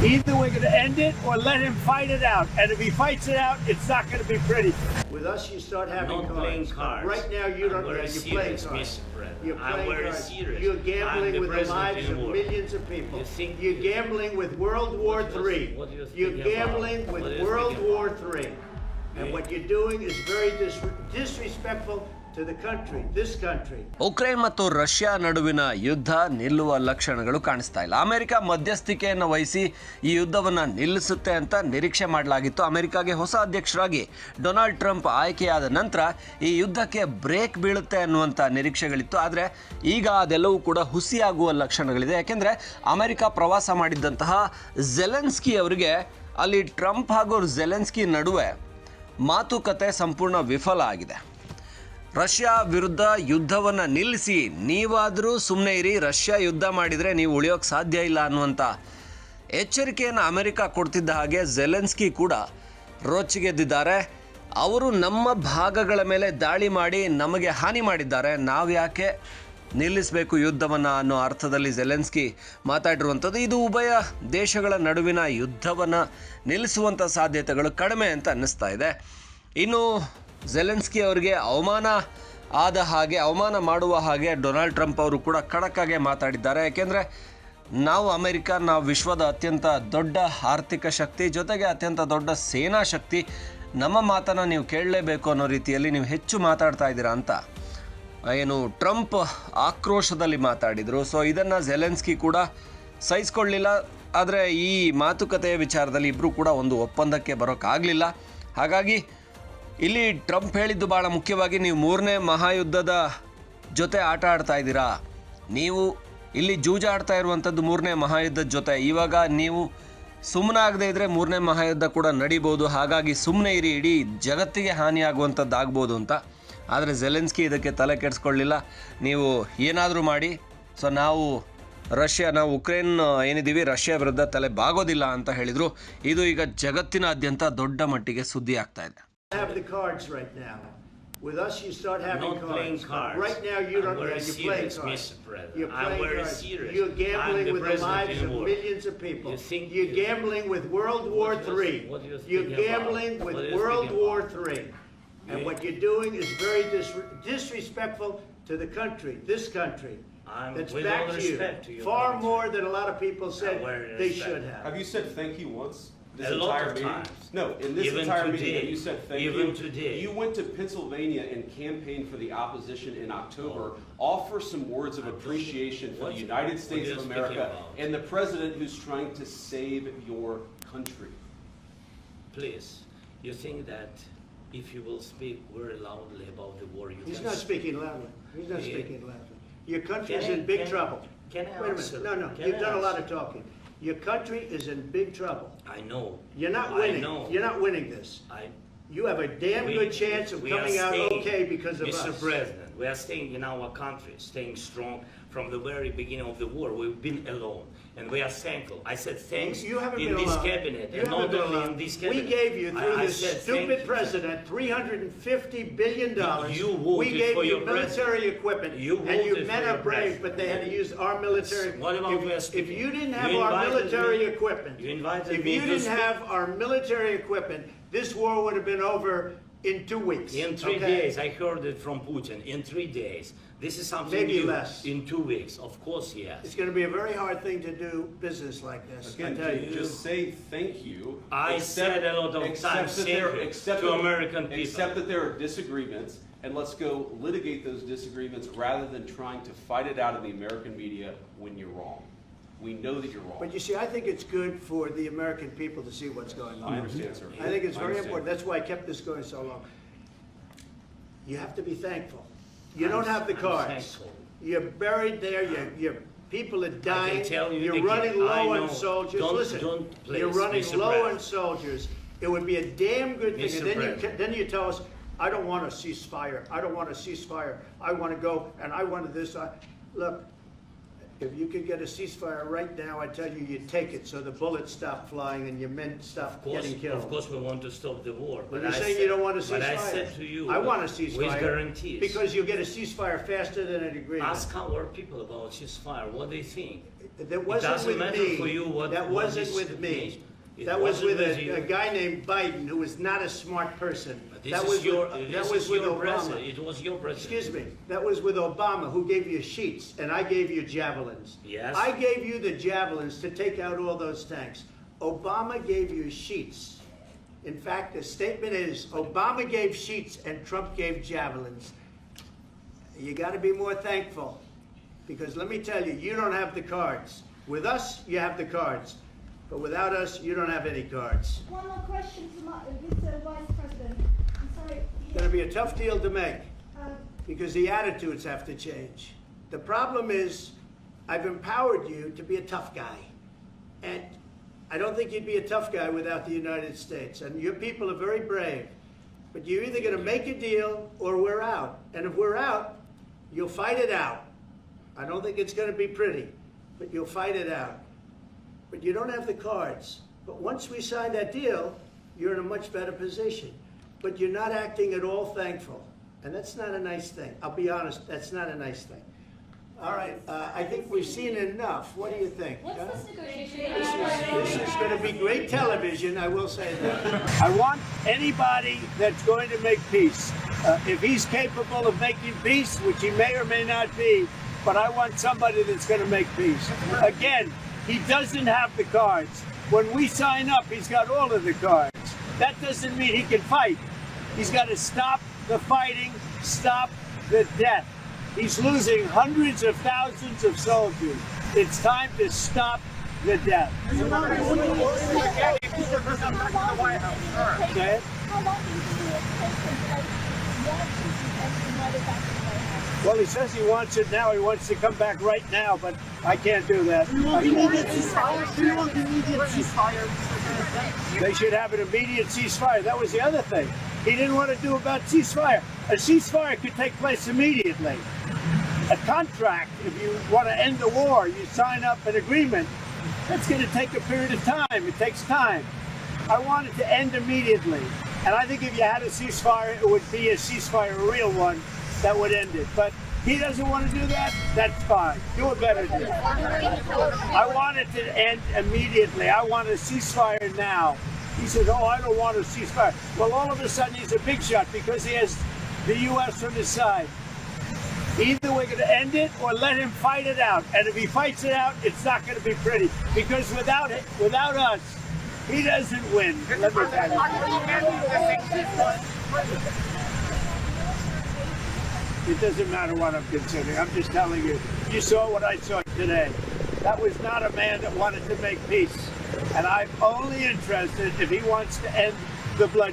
Either we're going to end it or let him fight it out. And if he fights it out, it's not going to be pretty. With us, you start having I'm not playing cards. Right now, you don't. You're playing cards. You're I'm very cards. serious. You're gambling with the lives of anymore. millions of people. You're gambling with World War III. You're gambling with World War III. And what you're doing is very disrespectful to the country, this country. Ukraine ಮತ್ತು Russia ನಡುವಿನ ಯುದ್ಧ ನಿಲ್ಲುವ ಲಕ್ಷಣಗಳು ಕಾಣಿಸ್ತಾ ಇಲ್ಲ. America ಮಧ್ಯಸ್ಥಿಕೆಯನ್ನು ವಹಿಸಿ ಈ ಯುದ್ಧವನ್ನು ನಿಲ್ಲಿಸುತ್ತೆ ಅಂತ ನಿರೀಕ್ಷೆ ಮಾಡಲಾಗಿತ್ತು. ಅಮೆರಿಕಾಗೆ ಹೊಸ ಅಧ್ಯಕ್ಷರಾಗಿ ಡೊನಾಲ್ಡ್ ಟ್ರಂಪ್ ಆಯ್ಕೆಯಾದ ನಂತರ ಈ ಯುದ್ಧಕ್ಕೆ ಬ್ರೇಕ್ ಬೀಳುತ್ತೆ ಅನ್ನುವಂಥ ನಿರೀಕ್ಷೆಗಳಿತ್ತು. ಆದರೆ ಈಗ ಅದೆಲ್ಲವೂ ಕೂಡ ಹುಸಿಯಾಗುವ ಲಕ್ಷಣಗಳಿದೆ. ಯಾಕೆಂದರೆ ಅಮೆರಿಕ ಪ್ರವಾಸ ಮಾಡಿದ್ದಂತಹ ಝೆಲೆನ್ಸ್ಕಿ ಅವರಿಗೆ ಅಲ್ಲಿ ಟ್ರಂಪ್ ಹಾಗೂ ಝೆಲೆನ್ಸ್ಕಿ ನಡುವೆ ಮಾತುಕತೆ ಸಂಪೂರ್ಣ ವಿಫಲ ಆಗಿದೆ. ರಷ್ಯಾ ವಿರುದ್ಧ ಯುದ್ಧವನ್ನು ನಿಲ್ಲಿಸಿ, ನೀವಾದರೂ ಸುಮ್ಮನೆ ಇರಿ, ರಷ್ಯಾ ಯುದ್ಧ ಮಾಡಿದರೆ ನೀವು ಉಳಿಯೋಕ್ಕೆ ಸಾಧ್ಯ ಇಲ್ಲ ಅನ್ನುವಂಥ ಎಚ್ಚರಿಕೆಯನ್ನು ಅಮೆರಿಕ ಕೊಡ್ತಿದ್ದ ಹಾಗೆ ಝೆಲೆನ್ಸ್ಕಿ ಕೂಡ ರೊಚ್ಚಿಗೆದ್ದಿದ್ದಾರೆ. ಅವರು ನಮ್ಮ ಭಾಗಗಳ ಮೇಲೆ ದಾಳಿ ಮಾಡಿ ನಮಗೆ ಹಾನಿ ಮಾಡಿದ್ದಾರೆ, ನಾವು ಯಾಕೆ ನಿಲ್ಲಿಸಬೇಕು ಯುದ್ಧವನ್ನು ಅನ್ನೋ ಅರ್ಥದಲ್ಲಿ ಝೆಲೆನ್ಸ್ಕಿ ಮಾತಾಡಿರುವಂಥದ್ದು. ಇದು ಉಭಯ ದೇಶಗಳ ನಡುವಿನ ಯುದ್ಧವನ್ನು ನಿಲ್ಲಿಸುವಂಥ ಸಾಧ್ಯತೆಗಳು ಕಡಿಮೆ ಅಂತ ಅನ್ನಿಸ್ತಾ ಇದೆ. ಇನ್ನು ಝೆಲೆನ್ಸ್ಕಿ ಅವರಿಗೆ ಅವಮಾನ ಮಾಡುವ ಹಾಗೆ ಡೊನಾಲ್ಡ್ ಟ್ರಂಪ್ ಅವರು ಕೂಡ ಖಡಕ್ಕಾಗೆ ಮಾತಾಡಿದ್ದಾರೆ. ಯಾಕೆಂದರೆ ನಾವು ವಿಶ್ವದ ಅತ್ಯಂತ ದೊಡ್ಡ ಆರ್ಥಿಕ ಶಕ್ತಿ, ಜೊತೆಗೆ ಅತ್ಯಂತ ದೊಡ್ಡ ಸೇನಾ ಶಕ್ತಿ, ನಮ್ಮ ಮಾತನ್ನು ನೀವು ಕೇಳಲೇಬೇಕು ಅನ್ನೋ ರೀತಿಯಲ್ಲಿ ನೀವು ಹೆಚ್ಚು ಮಾತಾಡ್ತಾ ಇದ್ದೀರಾ ಅಂತ ಏನು ಟ್ರಂಪ್ ಆಕ್ರೋಶದಲ್ಲಿ ಮಾತಾಡಿದರು. ಸೊ ಇದನ್ನು ಝೆಲೆನ್ಸ್ಕಿ ಕೂಡ ಸಹಿಸ್ಕೊಳ್ಳಲಿಲ್ಲ. ಆದರೆ ಈ ಮಾತುಕತೆಯ ವಿಚಾರದಲ್ಲಿ ಇಬ್ಬರು ಕೂಡ ಒಂದು ಒಪ್ಪಂದಕ್ಕೆ ಬರೋಕ್ಕಾಗಲಿಲ್ಲ. ಹಾಗಾಗಿ ಇಲ್ಲಿ ಟ್ರಂಪ್ ಹೇಳಿದ್ದು ಭಾಳ ಮುಖ್ಯವಾಗಿ, ನೀವು ಮೂರನೇ ಮಹಾಯುದ್ಧದ ಜೊತೆ ಆಟ ಆಡ್ತಾ ಇದ್ದೀರಾ, ನೀವು ಇಲ್ಲಿ ಜೂಜಾಡ್ತಾ ಇರುವಂಥದ್ದು ಮೂರನೇ ಮಹಾಯುದ್ಧದ ಜೊತೆ. ಇವಾಗ ನೀವು ಸುಮ್ಮನಾಗದೇ ಇದ್ದರೆ ಮೂರನೇ ಮಹಾಯುದ್ಧ ಕೂಡ ನಡಿಬೋದು, ಹಾಗಾಗಿ ಸುಮ್ಮನೆ ಇರಿ, ಇಡೀ ಜಗತ್ತಿಗೆ ಹಾನಿಯಾಗುವಂಥದ್ದು ಆಗ್ಬೋದು ಅಂತ. ಆದರೆ ಝೆಲೆನ್ಸ್ಕಿ ಇದಕ್ಕೆ ತಲೆ ಕೆಡಿಸ್ಕೊಳ್ಳಿಲ್ಲ. ನೀವು ಏನಾದರೂ ಮಾಡಿ, ಸೊ ನಾವು ಉಕ್ರೇನ್ ಏನಿದ್ದೀವಿ ರಷ್ಯಾ ವಿರುದ್ಧ ತಲೆ ಬಾಗೋದಿಲ್ಲ ಅಂತ ಹೇಳಿದರು. ಇದು ಈಗ ಜಗತ್ತಿನಾದ್ಯಂತ ದೊಡ್ಡ ಮಟ್ಟಿಗೆ ಸುದ್ದಿ ಆಗ್ತಾ ಇದೆ. Have the cards right now. With us, you start having cards. Playing cards. Right now, you don't. You're playing cards. You're playing cards. You're gambling with the lives of millions of people. You're gambling with World War III. You're gambling with World War III. And what you're doing is very disrespectful to the country, this country. That's back to you. Far more than a lot of people said they should have. Have you said thank you once? This a lot of meeting? times. No, in this even entire today, meeting, you said thank even you. Today. You went to Pennsylvania and campaigned for the opposition in October. Offer some words of appreciation for the United States of America and the president who's trying to save your country. Please, you think that if you will speak very loudly about the war, He's not speaking loudly. He's not speaking loudly. Your country is in big trouble. Can I Wait a answer? minute. No. You've done a lot of talking. Your country is in big trouble. I know. You're not winning. I know. You're not winning this. You have a damn good chance of coming out okay because of us. Mr. President, we are staying in our country, staying strong from the very beginning of the war. We've been alone, and we are thankful. I said thanks you haven't in been this alone. cabinet, you and not only alone. in this cabinet. We gave you, through this stupid you. president, $350 billion. You voted we gave for you your military equipment, and you men are brave, but they had to use our military. What about if you didn't have our military equipment, if you didn't have our military equipment, this war would have been over in 2 weeks. In 3 days, I heard it from Putin. In 3 days, this is something maybe new. Less. In 2 weeks, of course, yes. It's going to be a very hard thing to do business like this. Again, I tell you. just say thank you. I said a lot of times to American people. Accept that there are disagreements, and let's go litigate those disagreements rather than trying to fight it out in the American media when you're wrong. We know that you're wrong. But you see, I think it's good for the American people to see what's going on. I understand, sir. I think it's very important. That's why I kept this going so long. You have to be thankful. You don't have the cards. Thankful. You're buried there. Your people are dying. I can tell you You're running low on soldiers. Listen, you're running low on soldiers. It would be a damn good thing. And then you tell us, I don't want a ceasefire. I don't want a ceasefire. I want to go and I want this. Look, if you could get a ceasefire right now, I tell you, you'd take it so the bullets stop flying and your men stop getting killed. Of course, we want to stop the war. But you're saying you don't want a ceasefire. But I said to you, I want a ceasefire. with guarantees. Because you'll get a ceasefire faster than an agreement. Ask our people about ceasefire, what they think. That wasn't with me. For you what, that wasn't with me. That was with a guy named Biden, who was not a smart person. That was with Obama. It was your president. Excuse me. That was with Obama, who gave you sheets, and I gave you javelins. Yes. I gave you the javelins to take out all those tanks. Obama gave you sheets. In fact, the statement is, Obama gave sheets and Trump gave javelins. You got to be more thankful, because let me tell you, you don't have the cards. With us, you have the cards. But without us, you don't have any cards. One more question to Mr. Vice President. I'm sorry. It's going to be a tough deal to make, because the attitudes have to change. The problem is, I've empowered you to be a tough guy. And I don't think you'd be a tough guy without the United States. And your people are very brave. But you're either going to make a deal or we're out. And if we're out, you'll fight it out. I don't think it's going to be pretty, but you'll fight it out. But you don't have the cards. But once we sign that deal, you're in a much better position. But you're not acting at all thankful. And that's not a nice thing. I'll be honest, that's not a nice thing. All right, I think we've seen enough. What do you think? What's this negotiation? This is going to be great television, I will say that. I want anybody that's going to make peace. If he's capable of making peace, which he may or may not be, but I want somebody that's going to make peace. Again, he doesn't have the cards. When we sign up, he's got all of the cards. That doesn't mean he can fight. He's got to stop the fighting, stop the death. He's losing hundreds of thousands of soldiers. It's time to stop the death. Okay? How long do you think it takes to invite back to the White House? Well, he says he wants it now. He wants to come back right now, but I can't do that. They should have an immediate ceasefire. That was the other thing he didn't want to do about ceasefire. A ceasefire could take place immediately. A contract, if you want to end the war, you sign up an agreement. That's going to take a period of time. It takes time. I want it to end immediately. And I think if you had a ceasefire, it would be a ceasefire, a real one, that would end it. But he doesn't want to do that. That's fine. Do a better deal. I want it to end immediately. I want a ceasefire now. He says, oh, I don't want a ceasefire. Well, all of a sudden, he's a big shot because he has the U.S. on his side. Either we're going to end it or let him fight it out. And if he fights it out, it's not going to be pretty. Because without us, he doesn't win. Let me tell you. It doesn't matter what I'm considering. I'm just telling you. You saw what I saw today. That was not a man that wanted to make peace. And I'm only interested if he wants to end the bloodshed.